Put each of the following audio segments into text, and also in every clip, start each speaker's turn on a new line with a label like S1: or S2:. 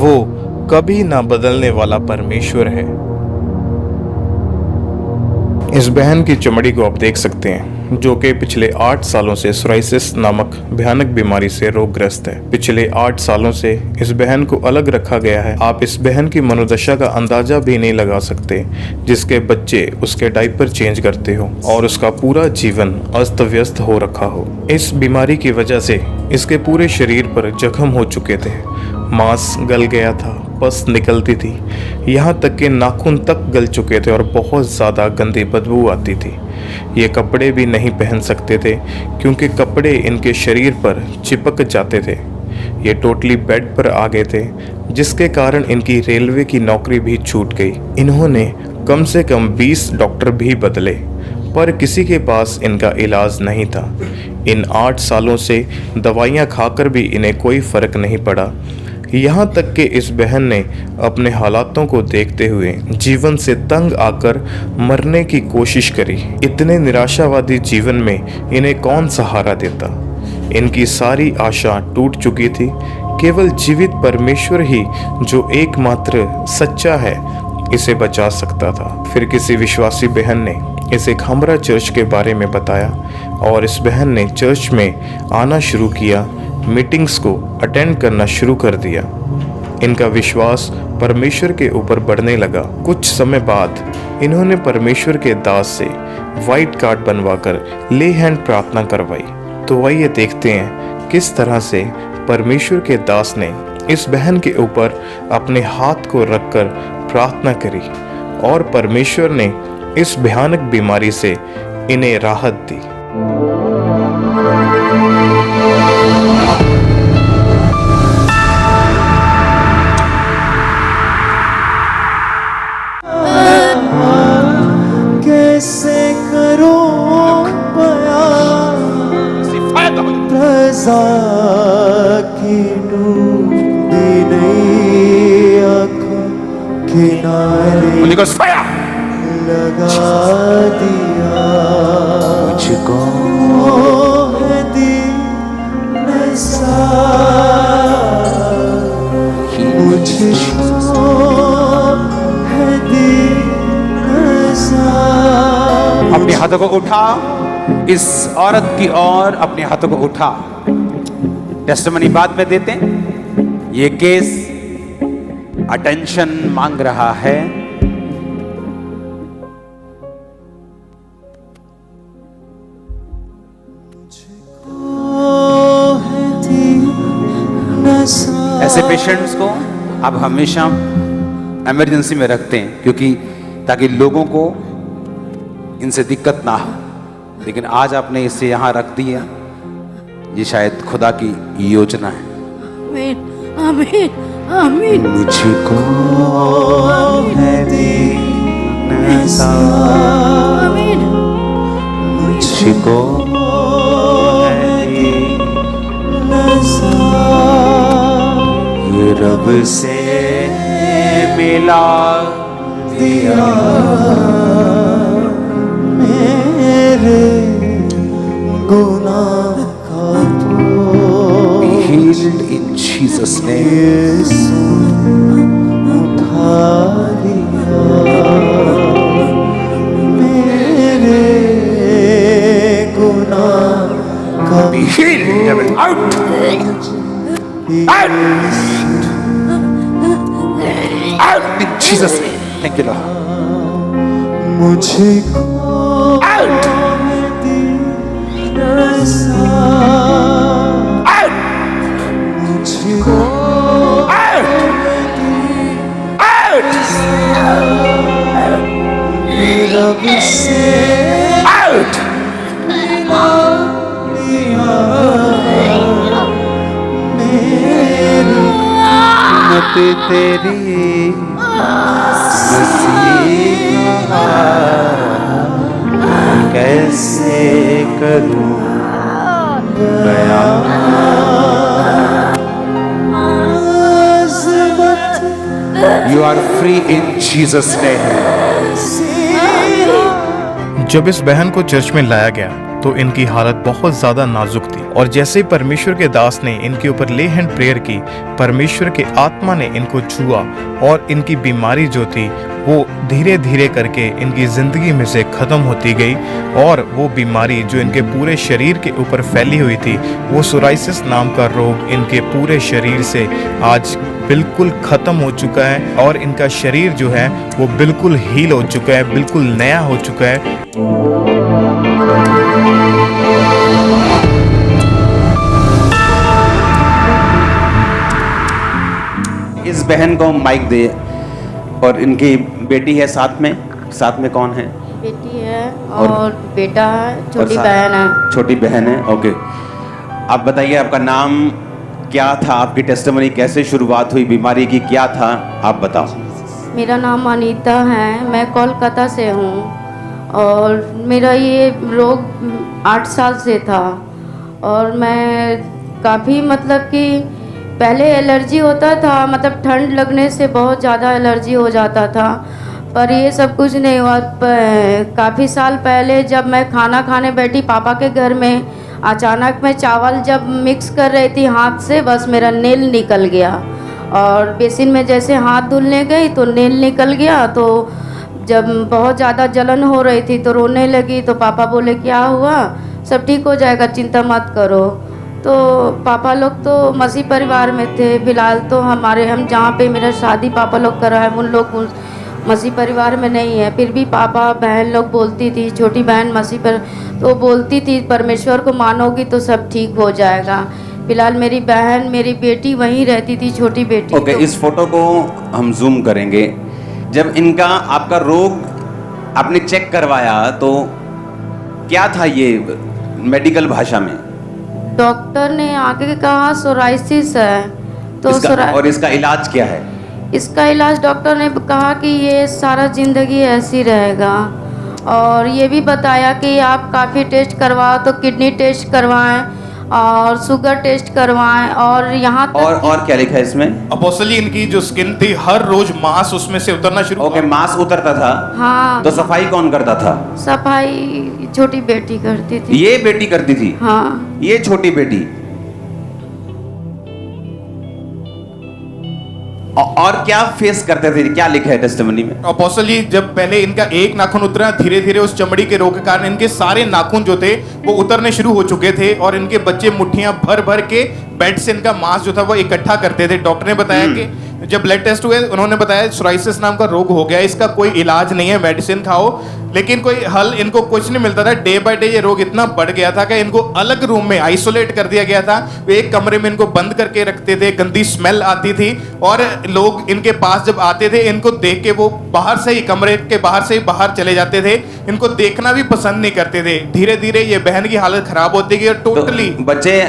S1: वो कभी ना बदलने वाला परमेश्वर है। इस बहन की चमड़ी को आप देख सकते हैं, जो कि पिछले 8 सालों से सोराइसिस नामक भयानक बीमारी से रोगग्रस्त है। पिछले 8 सालों से इस बहन को अलग रखा गया है। आप इस बहन की मनोदशा का अंदाजा भी नहीं लगा सकते, जिसके बच्चे उसके डायपर चेंज करते हो और उसका पूरा जीवन अस्त व्यस्त हो रखा हो। इस बीमारी की वजह से इसके पूरे शरीर पर जख्म हो चुके थे, मांस गल गया था, पस निकलती थी, यहाँ तक कि नाखून तक गल चुके थे और बहुत ज़्यादा गंदी बदबू आती थी। ये कपड़े भी नहीं पहन सकते थे क्योंकि कपड़े इनके शरीर पर चिपक जाते थे। ये टोटली बेड पर आ गए थे, जिसके कारण इनकी रेलवे की नौकरी भी छूट गई। इन्होंने कम से कम 20 डॉक्टर भी बदले, पर किसी के पास इनका इलाज नहीं था। इन 8 सालों से दवाइयाँ खाकर भी इन्हें कोई फ़र्क नहीं पड़ा। यहाँ तक कि इस बहन ने अपने हालातों को देखते हुए जीवन से तंग आकर मरने की कोशिश करी। इतने निराशावादी जीवन में इन्हें कौन सहारा देता। इनकी सारी आशा टूट चुकी थी। केवल जीवित परमेश्वर ही, जो एकमात्र सच्चा है, इसे बचा सकता था। फिर किसी विश्वासी बहन ने इसे खामरा चर्च के बारे में बताया और इस बहन ने चर्च में आना शुरू किया, मीटिंग्स को अटेंड करना शुरू कर दिया। इनका विश्वास परमेश्वर के ऊपर बढ़ने लगा। कुछ समय बाद इन्होंने परमेश्वर के दास से वाइट कार्ड बनवाकर ले हैंड प्रार्थना करवाई। तो आइए देखते हैं किस तरह से परमेश्वर के दास ने इस बहन के ऊपर अपने हाथ को रखकर प्रार्थना करी और परमेश्वर ने इस भयानक बीमारी से इन्हें राहत दी।
S2: कैसे करूं बयां रज़ा की डूबी नई आँखों किनारे लगा दिया मुझको है दीन मुझको है दीन।
S3: अपने हाथों को उठा, इस औरत की ओर अपने हाथों को उठा। टेस्टिमनी बाद में देते हैं। ये केस अटेंशन मांग रहा है। ऐसे पेशेंट्स को आप हमेशा इमरजेंसी में रखते हैं, क्योंकि ताकि लोगों को इनसे दिक्कत ना हो। लेकिन आज आपने इसे यहाँ रख दिया, ये शायद खुदा की योजना है।
S4: आमीन आमीन आमीन।
S2: मुझको है दीन
S4: आमीन।
S2: मुझको है दीन रब से मिला दिया मेरे गुनाह का
S3: Be healed in Jesus' name.
S2: उठा लिया मेरे गुनाह का
S3: Be healed, devil. Out! Out! Out in Jesus' name. Thank you, Lord.
S2: मुझको
S3: Out! Out!
S2: मुझको
S3: Out! Out!
S2: रब से
S3: Out!
S2: मेरी मत तेरी मसीहा कैसे करूं बयां
S3: You are free in Jesus' name.
S1: जब इस बहन को चर्च में लाया गया तो इनकी हालत बहुत ज़्यादा नाजुक थी। और जैसे ही परमेश्वर के दास ने इनके ऊपर ले हैंड प्रेयर की, परमेश्वर के आत्मा ने इनको छुआ और इनकी बीमारी जो थी वो धीरे धीरे करके इनकी ज़िंदगी में से ख़त्म होती गई। और वो बीमारी जो इनके पूरे शरीर के ऊपर फैली हुई थी, वो सोराइसिस नाम का रोग इनके पूरे शरीर से आज बिल्कुल ख़त्म हो चुका है और इनका शरीर जो है वो बिल्कुल हील हो चुका है, बिल्कुल नया हो चुका है।
S3: इस बहन को माइक दे। और इनकी बेटी है साथ में कौन है?
S4: बेटी है और बेटा है, छोटी
S3: और
S4: बहन है।
S3: छोटी बहन है, ओके। आप बताइए आपका नाम क्या था, आपकी टेस्टिमनी कैसे शुरुआत हुई, बीमारी की क्या था, आप बताओ।
S4: मेरा नाम अनीता है, मैं कोलकाता से हूँ और मेरा ये रोग 8 साल से था। और मैं काफ़ी मतलब कि पहले एलर्जी होता था, मतलब ठंड लगने से बहुत ज़्यादा एलर्जी हो जाता था, पर ये सब कुछ नहीं हुआ। काफ़ी साल पहले जब मैं खाना खाने बैठी पापा के घर में, अचानक मैं चावल जब मिक्स कर रही थी हाथ से, बस मेरा नेल निकल गया। और बेसिन में जैसे हाथ धुलने गई तो नेल निकल गया। तो जब बहुत ज़्यादा जलन हो रही थी तो रोने लगी। तो पापा बोले क्या हुआ, सब ठीक हो जाएगा, चिंता मत करो। तो पापा लोग तो मसीह परिवार में थे, फिलहाल तो हम जहाँ पे मेरा शादी पापा लोग करा है उन लोग मसीह परिवार में नहीं है। फिर भी पापा बहन लोग बोलती थी, छोटी बहन मसीह पर तो बोलती थी परमेश्वर को मानोगी तो सब ठीक हो जाएगा। फिलहाल मेरी बहन, मेरी बेटी वहीं रहती थी, छोटी बेटी।
S3: ओके, इस फोटो को हम जूम करेंगे। जब इनका आपका रोग आपने चेक करवाया तो क्या था ये मेडिकल भाषा में?
S4: डॉक्टर ने आके कहा सोराइसिस है। तो
S3: और इसका इलाज क्या है?
S4: इसका इलाज डॉक्टर ने कहा कि ये सारा ज़िंदगी ऐसी रहेगा। और ये भी बताया कि आप काफ़ी टेस्ट करवाओ, तो किडनी टेस्ट करवाएं और शुगर टेस्ट करवाएं और यहाँ तक
S3: और क्या लिखा है इसमें?
S1: अपोस्टल जी, इनकी जो स्किन थी हर रोज मांस उसमें से उतरना शुरू
S3: ओके, मांस उतरता था।
S4: हाँ,
S3: तो सफाई कौन करता था?
S4: सफाई छोटी बेटी करती थी।
S3: ये बेटी करती थी?
S4: हाँ।
S3: ये छोटी बेटी। और क्या फेस करते थे, क्या लिखा है टेस्टिमनी में?
S1: अपोस्टल जी, जब पहले इनका एक नाखून उतरा, धीरे धीरे उस चमड़ी के रोग के कारण इनके सारे नाखून जो थे वो उतरने शुरू हो चुके थे और इनके बच्चे मुट्ठियां भर भर के बेड से इनका मांस जो था वो इकट्ठा करते थे। डॉक्टर ने बताया कि जब ब्लड टेस्ट हुए उन्होंने बताया सोराइसिस नाम का रोग हो गया, इसका कोई इलाज नहीं है, मेडिसिन खाओ, लेकिन कोई हल इनको कुछ नहीं मिलता था। डे बाय डे ये रोग इतना बढ़ गया था कि इनको अलग रूम में आइसोलेट कर दिया गया था। वे एक कमरे में इनको बंद करके रखते थे, गंदी स्मेल आती थी और लोग इनके पास जब आते थे इनको देख के वो बाहर से ही, कमरे के बाहर से ही बाहर चले जाते थे, इनको देखना भी पसंद नहीं करते थे। धीरे धीरे ये बहन की हालत खराब होती गई और टोटली
S3: बच्चे,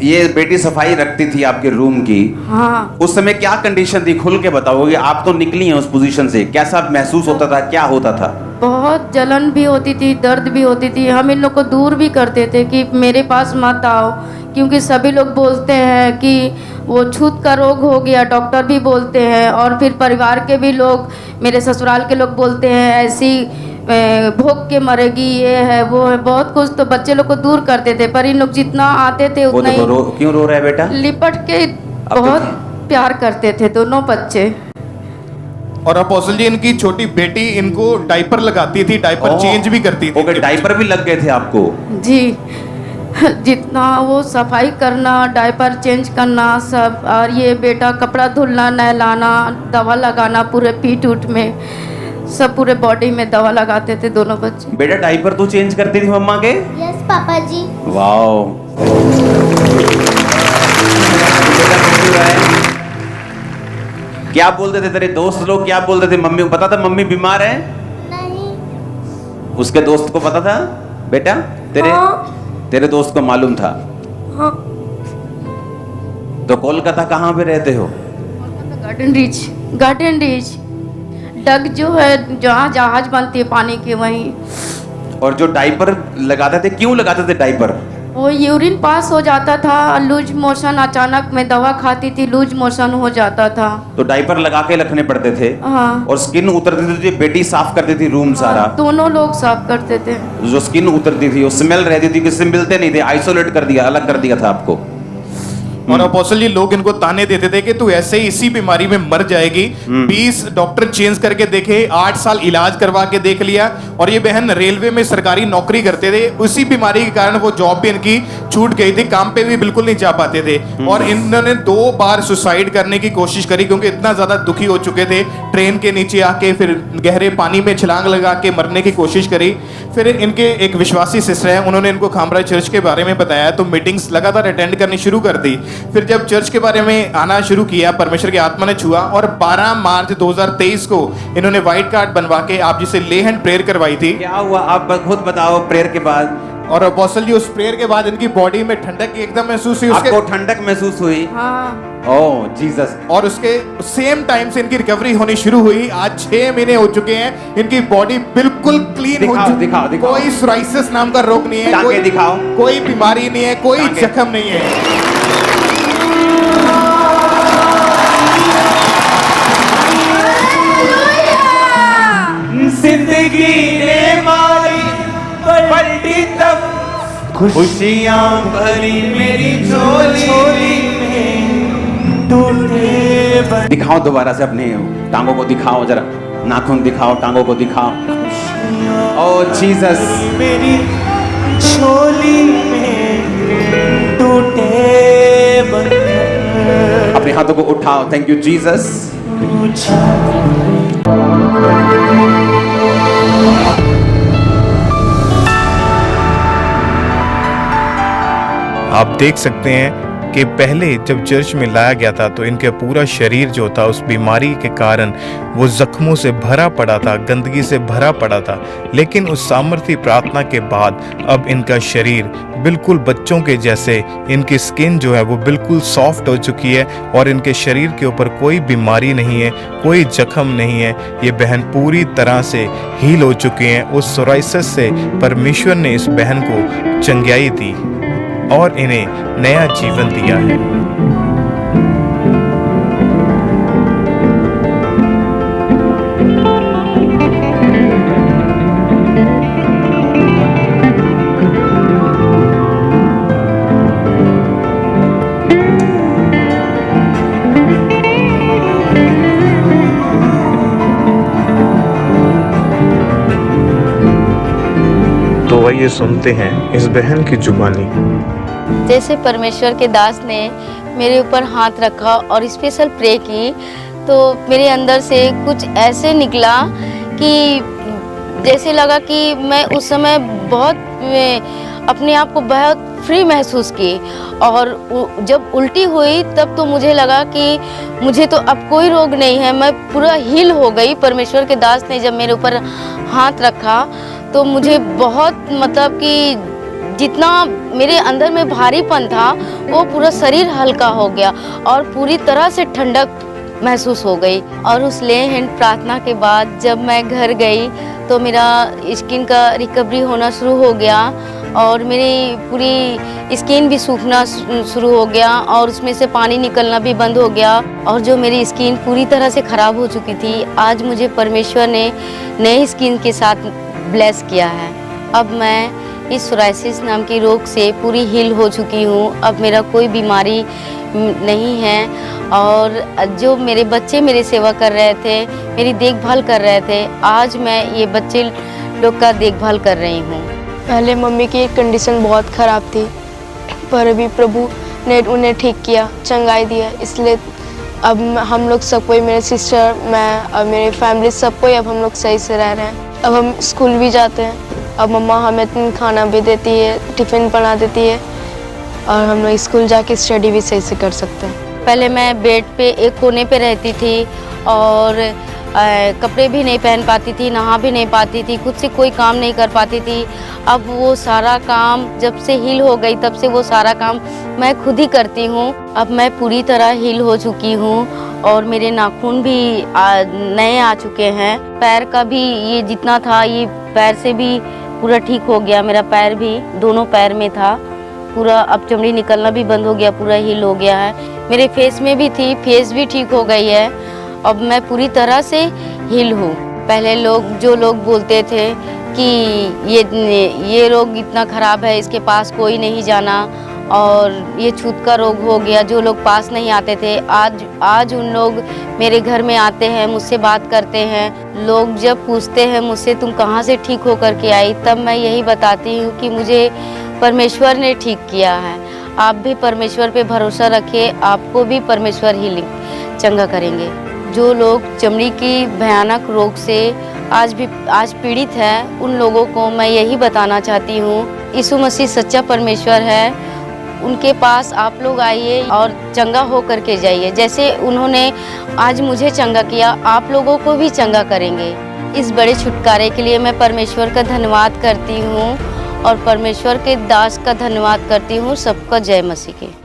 S3: ये बेटी सफाई रखती थी आपके रूम की।
S4: हाँ।
S3: उस समय क्या कंडीशन थी, खुल के बताओगे? आप तो निकली हैं उस पोजीशन से, कैसा महसूस होता था, क्या होता था?
S4: बहुत जलन भी होती थी, दर्द भी होती थी। हम इन लोग को दूर भी करते थे कि मेरे पास मत आओ, क्योंकि सभी लोग बोलते हैं कि वो छूत का रोग हो गया, डॉक्टर भी बोलते हैं और फिर परिवार के भी लोग, मेरे ससुराल के लोग बोलते हैं ऐसी भोग के मरेगी, ये है वो है, बहुत कुछ। तो बच्चे लोग को दूर करते थे, पर इन लोग जितना आते थे उतना ही
S3: क्यों रो रहा है बेटा?
S4: लिपट के बहुत प्यार करते थे दोनों बच्चे।
S1: और अपोस्टल जी, इनकी छोटी बेटी इनको डायपर लगाती थी, डायपर चेंज भी करती थी।
S3: ओके, डायपर भी लग गए थे आपको?
S4: जी, जितना वो सफाई करना, डायपर चेंज करना सब, और ये बेटा कपड़ा धुलना, नहलाना, दवा लगाना, पूरे पीठ उठ में सब, पूरे बॉडी में दवा लगाते थे दोनों बच्चे।
S3: बेटा डायपर तू चेंज करती थी मम्मा के?
S5: यस पापा जी।
S3: वाओ। क्या बोलते थे तेरे दोस्त लोग, क्या बोलते थे? मम्मी को पता था मम्मी बीमार है?
S5: नहीं।
S3: उसके दोस्त को पता था बेटा? तेरे दोस्त को मालूम था?
S5: हाँ।
S3: तो कोलकाता कहाँ पे रहते हो?
S4: गार्डन रिच डग जो है, जहाँ जहाज बनती है पानी की, वहीं।
S3: और जो डायपर लगाते थे, क्यों लगाते थे डायपर?
S4: वो यूरिन पास हो जाता था, लूज मोशन, अचानक मैं दवा खाती थी, लूज मोशन हो जाता था।
S3: तो डायपर लगा के रखने पड़ते थे
S4: हाँ।
S3: और स्किन उतरती थी, बेटी साफ करती थी रूम सारा।
S4: दोनों लोग साफ करते थे।
S3: जो स्किन उतरती थी वो स्मेल रहती थी, किसी से मिलते नहीं थे, आइसोलेट कर दिया, अलग कर दिया था आपको।
S1: और अपोस्टल जी लोग इनको ताने देते थे कि तू ऐसे ही इसी बीमारी में मर जाएगी। 20 डॉक्टर चेंज करके देखे, 8 साल इलाज करवा के देख लिया। और ये बहन रेलवे में सरकारी नौकरी करते थे, उसी बीमारी के कारण वो जॉब भी इनकी छूट गई थी, काम पे भी बिल्कुल नहीं जा पाते थे। और इन्होंने 2 बार सुसाइड करने की कोशिश करी क्योंकि इतना ज्यादा दुखी हो चुके थे। ट्रेन के नीचे आके फिर गहरे पानी में छलांग लगा के मरने की कोशिश करी। फिर इनके एक विश्वासी सिस्टर है, उन्होंने इनको खामराज चर्च के बारे में बताया, तो मीटिंग्स लगातार अटेंड करनी शुरू कर दी। फिर जब चर्च के बारे में आना शुरू किया, परमेश्वर की आत्मा ने छुआ और 12 मार्च 2023 को इन्होंने व्हाइट कार्ड बनवा के आप जिसे ले हैंड प्रेयर करवाई थी।
S3: क्या हुआ आप खुद बताओ प्रेयर के बाद?
S1: और अपोस्टल जी उस प्रेयर के बाद इनकी बॉडी में ठंडक एकदम महसूस हुई।
S3: आपको ठंडक महसूस हुई?
S4: हाँ।
S3: ओह जीसस।
S1: और उसके सेम टाइम से इनकी रिकवरी होनी शुरू हुई। आज 6 महीने हो चुके हैं, इनकी बॉडी बिल्कुल क्लीन हो चुकी है। कोई सोराइसिस नाम का रोग नहीं है, कोई
S3: दिखाओ,
S1: कोई बीमारी नहीं है, कोई जख्म नहीं है।
S2: जिंदगी ने मारी पलटी तब खुशियां भरी मेरी झोली में टूटे।
S3: दिखाओ दोबारा से अपने टांगों को दिखाओ, जरा नाखून दिखाओ, टांगों को दिखाओ। ओह जीसस।
S2: मेरी झोली में टूटे बंधन।
S3: अपने हाथों को उठाओ। Thank you Jesus.
S1: आप देख सकते हैं कि पहले जब चर्च में लाया गया था तो इनके पूरा शरीर जो था उस बीमारी के कारण वो जख्मों से भरा पड़ा था, गंदगी से भरा पड़ा था। लेकिन उस सामर्थी प्रार्थना के बाद अब इनका शरीर बिल्कुल बच्चों के जैसे, इनकी स्किन जो है वो बिल्कुल सॉफ्ट हो चुकी है और इनके शरीर के ऊपर कोई बीमारी नहीं है, कोई जख्म नहीं है। ये बहन पूरी तरह से हील हो चुके हैं। उस सोराइसिस से परमेश्वर ने इस बहन को चंगाई दी और इन्हें नया जीवन दिया है। तो आइए सुनते हैं इस बहन की जुबानी।
S4: जैसे परमेश्वर के दास ने मेरे ऊपर हाथ रखा और स्पेशल प्रे की, तो मेरे अंदर से कुछ ऐसे निकला कि जैसे लगा कि मैं उस समय बहुत अपने आप को बहुत फ्री महसूस की। और जब उल्टी हुई तब तो मुझे लगा कि मुझे तो अब कोई रोग नहीं है, मैं पूरा हील हो गई। परमेश्वर के दास ने जब मेरे ऊपर हाथ रखा तो मुझे बहुत, मतलब कि जितना मेरे अंदर में भारीपन था वो पूरा शरीर हल्का हो गया और पूरी तरह से ठंडक महसूस हो गई। और उस ले हैंड प्रार्थना के बाद जब मैं घर गई तो मेरा स्किन का रिकवरी होना शुरू हो गया और मेरी पूरी स्किन भी सूखना शुरू हो गया और उसमें से पानी निकलना भी बंद हो गया। और जो मेरी स्किन पूरी तरह से ख़राब हो चुकी थी, आज मुझे परमेश्वर ने नई स्किन के साथ ब्लेस किया है। अब मैं इस सोराइसिस नाम की रोग से पूरी हील हो चुकी हूँ। अब मेरा कोई बीमारी नहीं है और जो मेरे बच्चे मेरी सेवा कर रहे थे, मेरी देखभाल कर रहे थे, आज मैं ये बच्चे लोग का देखभाल कर रही हूँ।
S6: पहले मम्मी की कंडीशन बहुत ख़राब थी, पर अभी प्रभु ने उन्हें ठीक किया, चंगाई दिया। इसलिए अब हम लोग सब कोई, मेरे सिस्टर, मैं और मेरी फैमिली सब कोई, अब हम लोग सही से रह रहे हैं। अब हम स्कूल भी जाते हैं। अब मम्मा हमें खाना भी देती है, टिफ़िन बना देती है और हम लोग स्कूल जाके स्टडी भी सही से कर सकते हैं।
S4: पहले मैं बेड पे एक कोने पे रहती थी और कपड़े भी नहीं पहन पाती थी, नहा भी नहीं पाती थी, खुद से कोई काम नहीं कर पाती थी। अब वो सारा काम जब से हील हो गई तब से वो सारा काम मैं खुद ही करती हूँ। अब मैं पूरी तरह हील हो चुकी हूँ और मेरे नाखून भी नए आ चुके हैं। पैर का भी ये जितना था, ये पैर से भी पूरा ठीक हो गया। मेरा पैर भी दोनों पैर में था पूरा अब चमड़ी निकलना भी बंद हो गया, पूरा हील हो गया है। मेरे फेस में भी थी, फेस भी ठीक हो गई है। अब मैं पूरी तरह से हील हूँ। पहले जो लोग बोलते थे कि ये रोग इतना ख़राब है, इसके पास कोई नहीं जाना, और ये छूत का रोग हो गया, जो लोग पास नहीं आते थे, आज उन लोग मेरे घर में आते हैं, मुझसे बात करते हैं। लोग जब पूछते हैं मुझसे तुम कहाँ से ठीक होकर के आई, तब मैं यही बताती हूँ कि मुझे परमेश्वर ने ठीक किया है। आप भी परमेश्वर पे भरोसा रखिए, आपको भी परमेश्वर हीलिंग चंगा करेंगे। जो लोग चमड़ी की भयानक रोग से आज पीड़ित है, उन लोगों को मैं यही बताना चाहती हूँ, यीशु मसीह सच्चा परमेश्वर है, उनके पास आप लोग आइए और चंगा हो करके जाइए। जैसे उन्होंने आज मुझे चंगा किया, आप लोगों को भी चंगा करेंगे। इस बड़े छुटकारे के लिए मैं परमेश्वर का धन्यवाद करती हूँ और परमेश्वर के दास का धन्यवाद करती हूँ। सबका जय मसीह के।